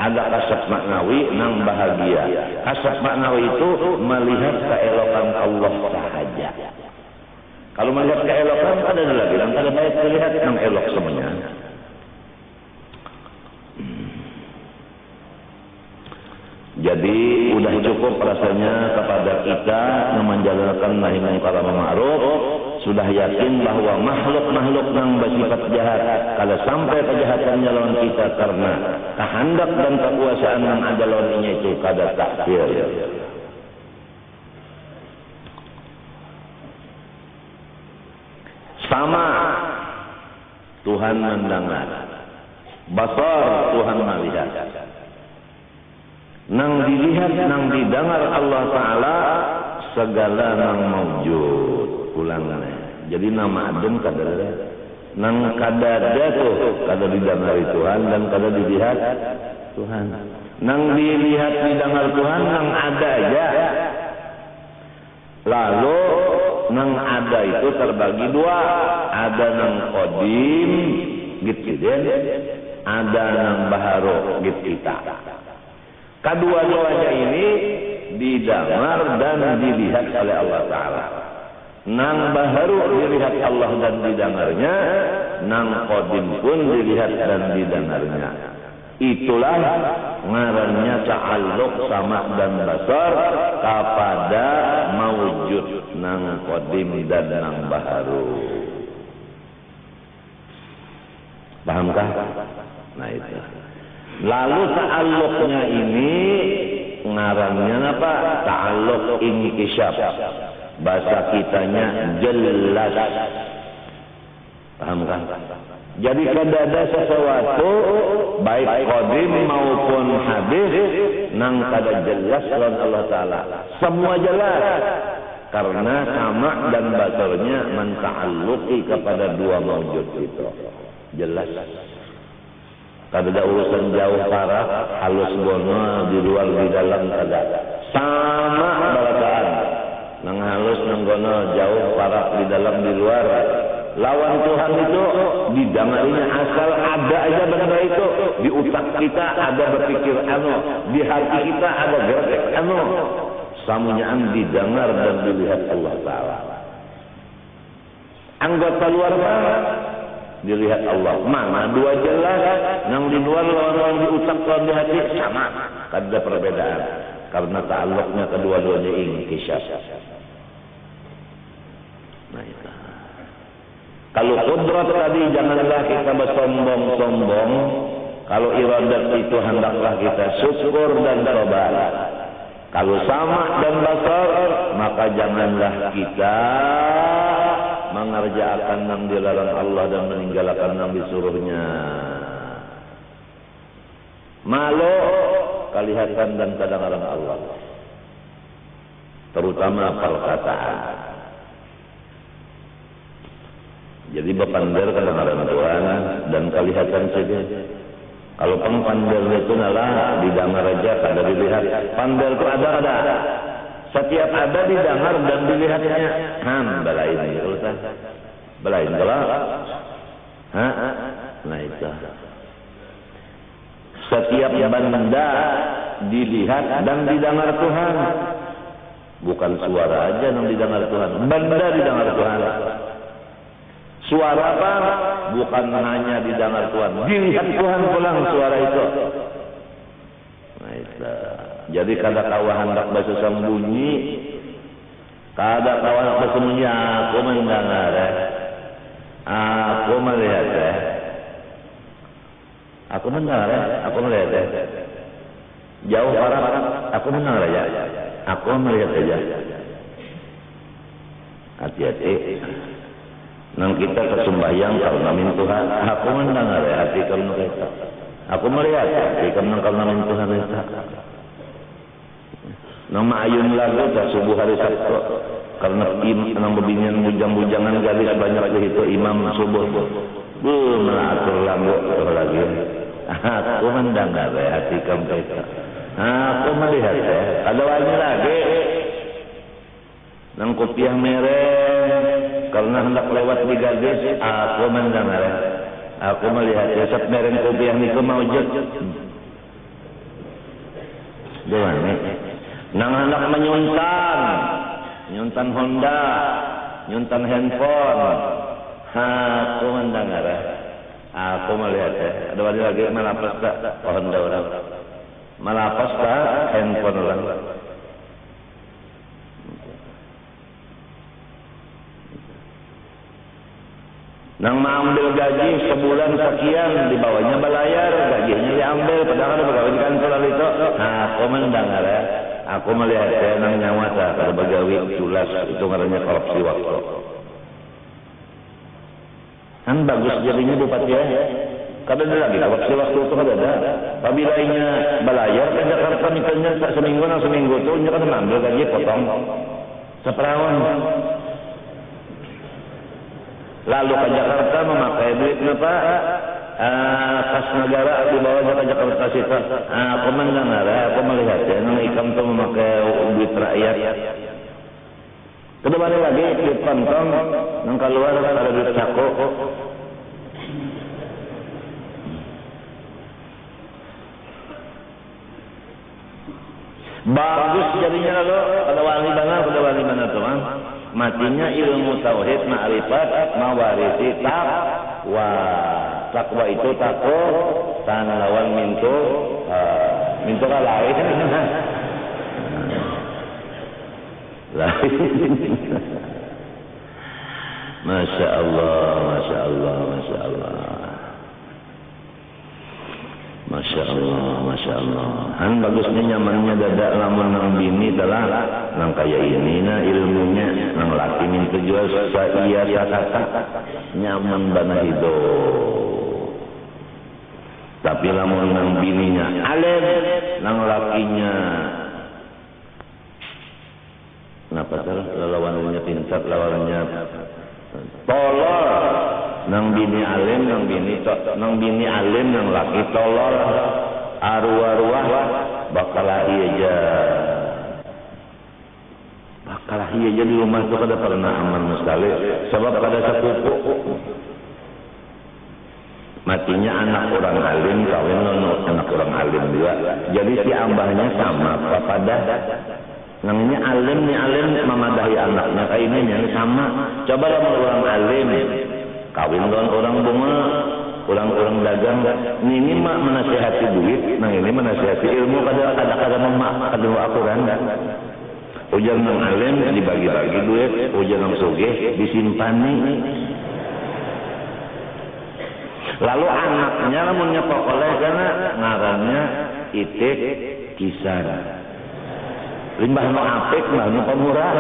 S1: Ada kasat maknawi nang bahagia. Kasat maknawi itu melihat keelokan Allah sahaja. Kalau melihat keelokan ada lagi yang kada baik terlihat nang elok semuanya. Jadi sudah cukup rasanya kepada kita yang menjalankan nahi mungkar ma'ruf. Sudah yakin bahwa makhluk-makhluk yang bersifat jahat kalau sampai kejahatannya lawan kita karena kehendak dan kekuasaan yang ada lawannya itu kada takdir. Sama Tuhan mendengar, basar Tuhan melihat. Nang dilihat, nang didengar Allah Ta'ala segala nang maujud. Ulangan. Jadi nama adem kada ada. Nang kada ada tuh kada didengari Tuhan dan kada dilihat Tuhan. Nang dilihat didengar Tuhan nang ada aja. Lalu nang ada itu terbagi dua. Ada nang qadim gitu kan. Ada nang baharu gitu kita. Kedua-duanya ini didengar dan dilihat oleh Allah Ta'ala. Nang baharu dilihat Allah dan didengarnya, nang qadim pun dilihat dan didengarnya. Itulah ngarannya ta'alluq sama dan basar kepada mawujud nang qadim dan nang baharu. Pahamkah? Nah itu. Lalu ta'alluqnya ini ngarannya apa? Ta'alluq inkishaf. Bahasa kitanya jelas. Paham kan? Jadi kada ada sesuatu baik qadim maupun hadis nang kada jelas lawan Allah Taala. Semua jelas karena sama dan basarnya menta'alluqi kepada dua maujud itu. Jelas. Kada ada urusan jauh parah, halus gono di luar di dalam kada. Sama barataan. Nang halus nang gono jauh parah di dalam di luar. Lawan Tuhan itu didangarinya asal ada aja benda itu di utak kita ada berpikir di hati kita ada gerak samunyaan didengar dan dilihat Allah Taala. Anggota luar mana dilihat Allah. Mana dua jelas nang di luar lawan di utak lawan di hati sama, ada perbedaan karena ta'alluqnya kedua-duanya inkishaf. Nah itu. Kalau kudrat tadi janganlah kita bersombong-sombong. Kalau iradat itu hendaklah kita syukur dan tobat. Kalau sama dan basar maka janganlah kita mengerjakan yang dilarang Allah dan meninggalkan yang disuruhnya. Malu kelihatan dan kadang-kadang Allah. Terutama perkataan. Jadi berpandar kadang-kadang Tuhan dan kelihatan saja. Kalau pandar itu nalah didengar aja, kada dilihat. Pandar itu ada. Setiap ada didengar dan dilihatnya. Belain itu kan. Belain kalau. Nah itu. Setiap benda dilihat dan didengar Tuhan. Bukan suara aja yang didengar Tuhan. Benda didengar Tuhan. Suara apa? Bukan hanya didengar Tuhan. Dilihat Tuhan pulang suara itu. Nah itu. Jadi kada kawa hendak bersusah bunyi. Kada kawa hendak bersembunyi. Aku mendengar. Aku melihat. Aku mendengar. Aku melihat. Jauh parah. Aku mendengar aja. Aku melihat aja. Hati-hati. Nang kita kesembahyang karena min Tuhan, aku mendengar hati kamu kita. Aku melihat hati kamu karena min Tuhan kita. Nama ayun lagu tak subuh hari Sabtu karena nang bebinyan bujang-bujangan gadis banyak itu imam subuh. Belum atur lagu lagi. Aku mendengar hati kamu kita. Aku melihat ada lagi. Nang kopiah merah karena hendak lewat di gadis, aku mendengar, aku melihat jasad mereng kopiah itu maujud. Gimana? Nang hendak menyuntan Honda, nyuntan handphone, aku mendengar, aku melihat. Ada lagi malapas tak Honda orang, malapas tak handphone orang. Nang mengambil gaji sebulan sekian di bawahnya belayar, gajinya diambil padahal ada pegawai di kantor itu. Aku mendengar aku melihat nang nyawa kalau pegawai culas itu ngarannya korupsi waktu. Kan bagus jadinya bupati Kada ada lagi korupsi waktu itu kada ada. Apabila inya belayar ke Jakarta misalnya seminggu tu inya kan mengambil gaji potong seperawan. Lalu ke Jakarta memakai duit apa? Kas negara di bawahnya ke Jakarta situ. Aku mendengar, aku melihat nang ikam tu memakai duit rakyat. Kedua lagi di kantong nang keluar ada duit sako. Bagus jadinya lalu pada wali mana teman. Matinya ilmu tauhid ma'rifat mawarisi takwa. Takwa itu takut tan lawan mintu lain. Lain. Masya Allah, Masya Allah, Masya Allah. Masya Allah, Masya Allah. Han bagusnya nyamannya dadak lamun nang bini telah nang kaya ini na ilmunya nang laki minta jual saya kata nyaman bana hidup. Tapi lamun nang bininya alim, nang lakinya kenapa lawannya pintar, lawannya tolol. Nang bini alim, nang bini alim, nang laki tolol. Arwah-arwah bakal aja. Bakal aja di rumah itu kada pernah aman sekali. Sebab kada sepupu. Matinya anak orang alim, kawin anak orang alim juga. Jadi si ambahnya sama kepada namanya alim, nih alim memadahi anaknya kayak ini sama. Coba lah orang alim kawin dengan orang bunga, orang dagang. Ini mah menasihati duit, nah ini menasihati ilmu. Kada memak kada akuran. Ujar nang alim dibagi-bagi duit, ujar nang sugih disimpani. Lalu anaknya lamunnya pokoleh karena ngarannya itik kisan. Limbah no apik, limbah no pemurah.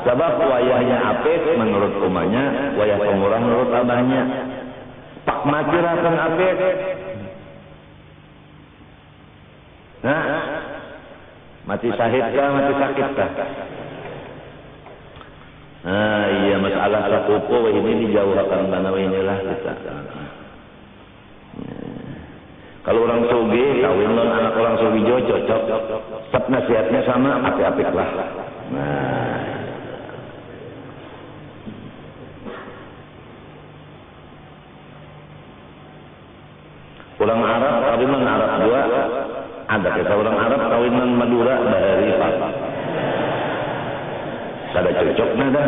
S1: Sebab wayahnya apik menurut umahnya, wayah pemurah menurut abahnya. Pak mati rakan apik. Nah, mati syahid kah, mati sakit kah? Nah, iya masalah sepupu ini dijauhkan banawi inilah kita. Kalau orang soge, kawin non anak orang sogijo cocok. Sep nasihatnya sama, apik-apik lah. Nah, orang Arab kawinan Arab dua, ada kita orang Arab kawinan Madura dari Pak. Sada cocok nada.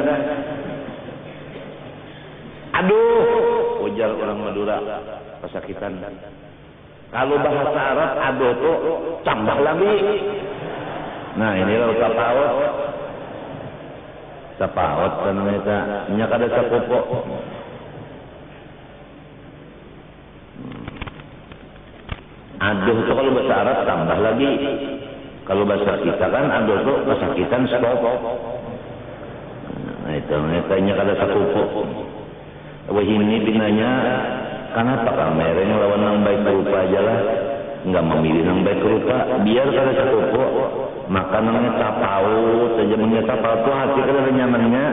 S1: Aduh, ujar orang Madura pesakitan. Kalau bahasa Arab aduh tuh tambah lagi. Nah inilah sapawat kan mereka nyak ada sapopo. Aduh tuh kalau bahasa Arab tambah lagi. Kalau bahasa kita kan aduh tuh pesakitan stop. Nah itu mereka nyak ada sapopo. Wah ini binanya. Kenapa kamereng lawan nang baik berupa aja lah, nggak memilih nang baik berupa, biar kada sepupu, makanannya tapau, saja mengira tapau tuh hati kada nyamannya,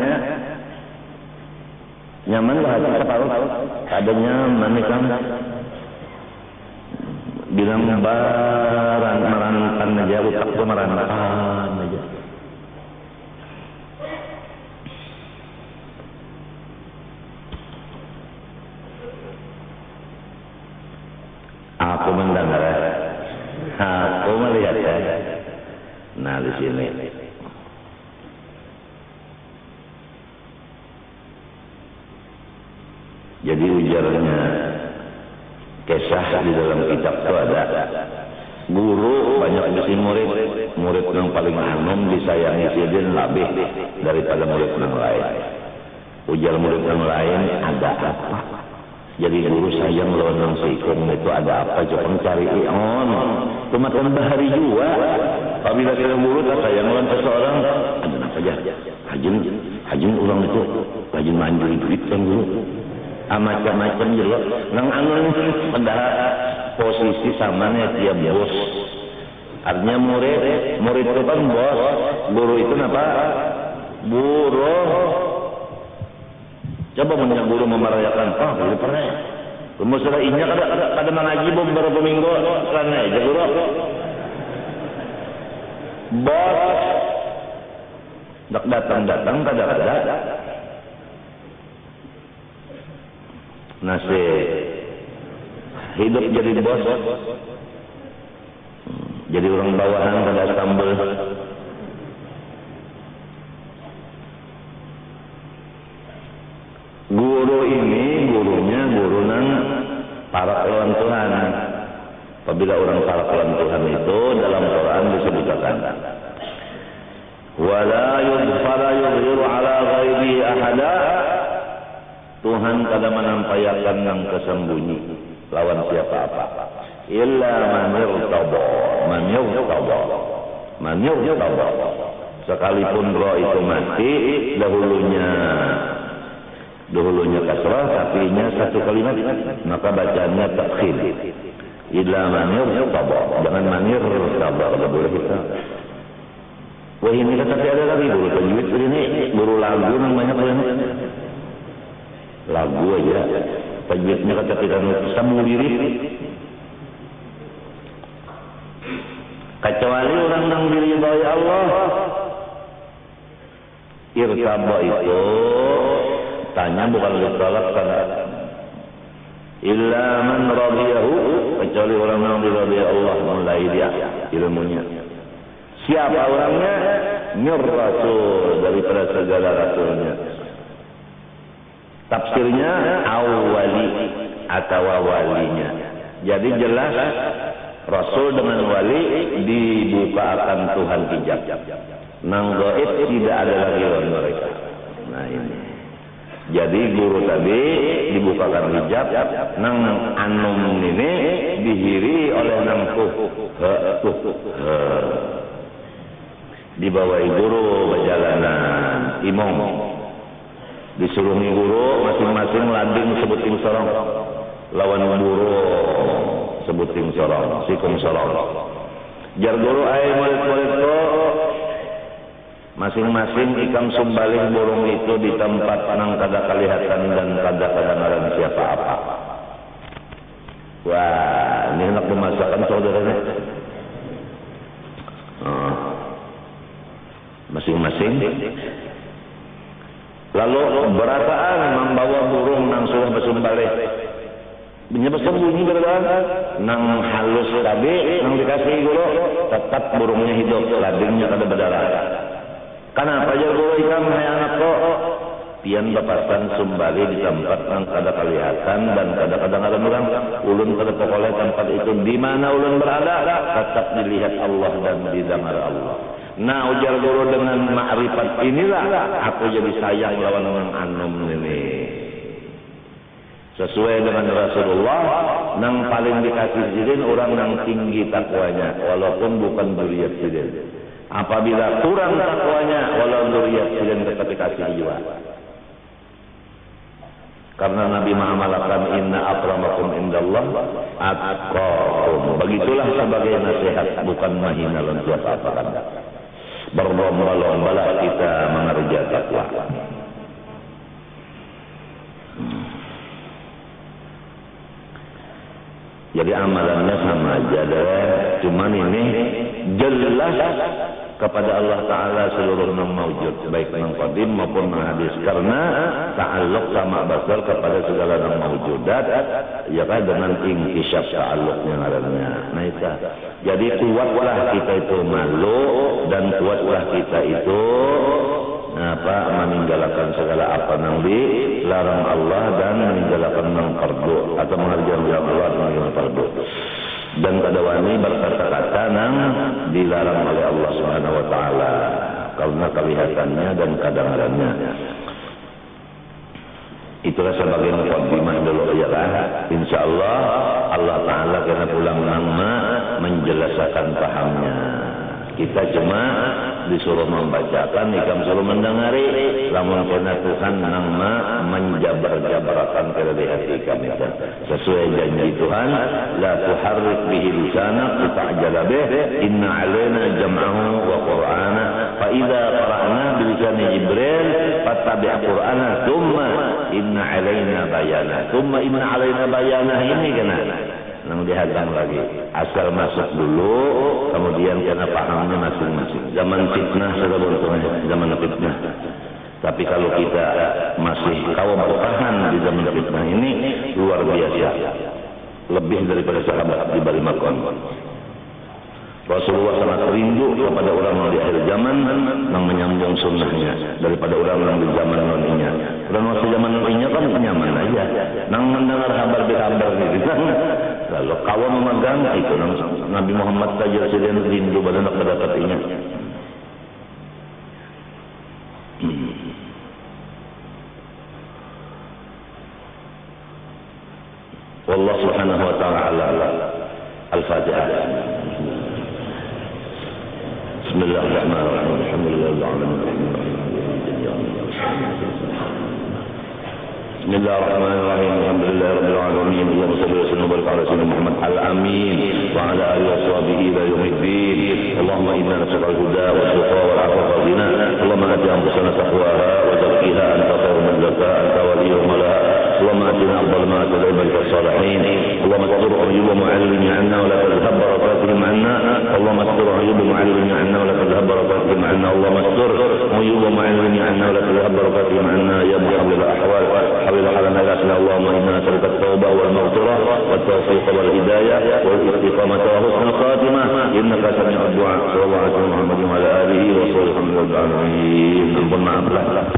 S1: nyaman lah hati tapau, ada nyaman kan, bilang barang merantan aja, utak tuh merantan aja. Aku mendengar, aku melihat ya. Nah di sini, jadi ujarnya kisah di dalam kitab itu ada guru banyak misi murid yang paling anom disayangi sidin lebih daripada murid yang lain. Ujar murid yang lain ada apa? Jadi guru sayang lawan nang seikung itu ada apa? Coba cari on. Kematian bahari juga. Apabila kita guru tak sayang lawan seseorang, ada apa aja? Hajin orang itu rajin manjuri duit kan guru. Macam-macam jelas. Nang anu pada posisi samanya dia bos. Artinya murid itu kan bos. Guru itu apa? Buruh. Coba punya guru memerayakan, guru pernah. Kemudian sudah inya kada mengaji beberapa minggu karena aja guru. Bos datang kada. Nasi hidup jadi bos, jadi orang bawahan kada sambel. Guru ini gurunya guru nang para lawan Tuhan. Apabila orang para lawan Tuhan itu dalam Quran disebutkan wala yudhiru ala ghaibi ahada. Tuhan kada menampakkan yang kesembunyi lawan siapa apa. Illa man yurtaba. Sekalipun roh itu mati dahulunya kasrah, tapi nya satu kalimat, maka bacaannya takhir. Illa manir tabak, jangan manir tabak, kalau boleh kita. Wah ini kata ada lagi guru tajwid ini, guru lagu namanya apa ini? Lagu aja, tajwidnya kata kita sambung diri. Kecuali orang yang diridhai Allah. Irtaba itu tanya bukan ditolak karena illa man radiyahu, kecuali orang yang diridhai Allah mulai dia ilmunya. Siapa orangnya? Nur Rasul, daripada segala rasulnya. Tafsirnya awali atau walinya. Jadi jelas Rasul dengan wali dibukakan Tuhan hijab. Nang gaib tidak ada lagi lawan mereka. Nah ini. Jadi guru tadi dibukakan hijab, nang anum ini dihiri oleh nang dibawa guru perjalanan imam. Disuruh guru masing-masing landing sebuting sorong. Lawan guru sebuting sorong, sikum sorong. Jar guru ay murid-murid ko masing-masing ikam sumbalih burung itu di tempat nang kada kelihatan dan kada kedengaran siapa apa. Wah, ini enak dimasakan saudaranya. Masing-masing. Lalu berataan membawa burung nang sudah bersumbalih. Bersembunyi berada nang halus tadi nang dikasih guru tetap burungnya hidup, ladingnya kada berdarah. Kenapa aja guru ikam hai anak kok pian bapasan sumbali di tempat nang kada kelihatan dan kada kadang-kadang orang ulun kada pokoleh tempat itu di mana ulun berada tetap dilihat Allah dan didengar Allah. Nah ujar guru dengan ma'rifat inilah aku jadi sayang lawan orang anum ini. Sesuai dengan Rasulullah, nang paling dikasih sidin orang yang tinggi takwanya, walaupun bukan dzurriyyat sidin. Apabila kurang takwanya, walau dzurriyyat sidin tetap dikasih juga. Karena Nabi mengamalkan inna akramakum indallah atqakum. Begitulah sebagai nasihat, bukan mahina lan siapa-apa kan. Berlomba-lombalah kita mengerja takwa. Jadi amalannya sama aja deh. Cuman ini jelas kepada Allah Ta'ala seluruh yang mawujud. Baik yang qadim maupun yang hadis. Karena ta'alluq sama basal kepada segala yang mawujudat. Ya kan dengan inkisyaf ta'alluqnya ngarannya. Nah itu. Jadi kuatlah kita itu malu. Dan kuatlah kita itu meninggalkan segala apa yang dilarang Allah dan meninggalkan yang fardu atau mengerjakan yang Allah dan yang fardu dan kadawani berkata-kata yang dilarang oleh Allah Subhanahu wa taala karena kelihatannya dan kedengarannya. Itulah sebagai mukadimah dulu ya kan. Insyaallah Allah taala kena pulang nama menjelaskan pahamnya. Kita cuma disuruh membacakan, ikam suruh mendengari. Lamun kena Tuhan nama menjabar-jabarkan ke hati kami. Sesuai janji Tuhan, la tuharrik bihi lisanak lita'jala bih, inna alaina jam'ahu wa qur'ana, fa idza qara'na bi lisani Jibril fattabi' qur'ana, thumma inna alaina bayana. Thumma inna alaina bayana ini kena. Nang dihadang lagi asal masuk dulu kemudian kena pahamnya masing-masing. Zaman fitnah sudah beruntungnya zaman fitnah. Tapi kalau kita masih kau bertahan di zaman fitnah ini luar biasa, lebih daripada sahabat di balik makon. Rasulullah sangat rindu kepada orang di akhir zaman yang menyambung sunnahnya daripada orang di zaman noninya. Dan waktu zaman noninya kan nyaman aja, nang mendengar kabar gitu kan. Lalu kawan memegang itu Nabi Muhammad saja sedang rindu pada nak mendapatinya. Wallah subhanahu wa ta'ala Al-Fatihah. Bismillahirrahmanirrahim. Alhamdulillahirabbil alamin. Bismillahirrahmanirrahim. Alhamdulillahirabbil alamin. Allahumma shalli wa sallim wa barik ala sayyidina Muhammad al-amin wa ala alihi wa sahbihi ila yaumiddin. Allahumma inna nas'aluka al-huda wa tuqa wal 'afwa wal ghina. Allahumma ati anfusana taqwaha wa zakkiha anta khairu man zakkaha anta waliyuha wa mawlaha. اللهم اتنا افضل ما اتى بك الصالحين. اللهم استر عيوب معلم عنا ولا تذهب بركاتهم عنا. اللهم استر عيوب معلم عنا ولا تذهب بركاتهم عنا. اللهم استر عيوب معلم عنا ولا تذهب بركاتهم عنا يا محول الاحوال. حول حالنا الاسلام. اللهم انا نسالك التوبه والمغفره والتوفيق والهدايه والاستقامه وحسن الخاتمه انك سميع الدعاء. صلى الله عليه وسلم محمد وعلى اله وصحبه وسلم.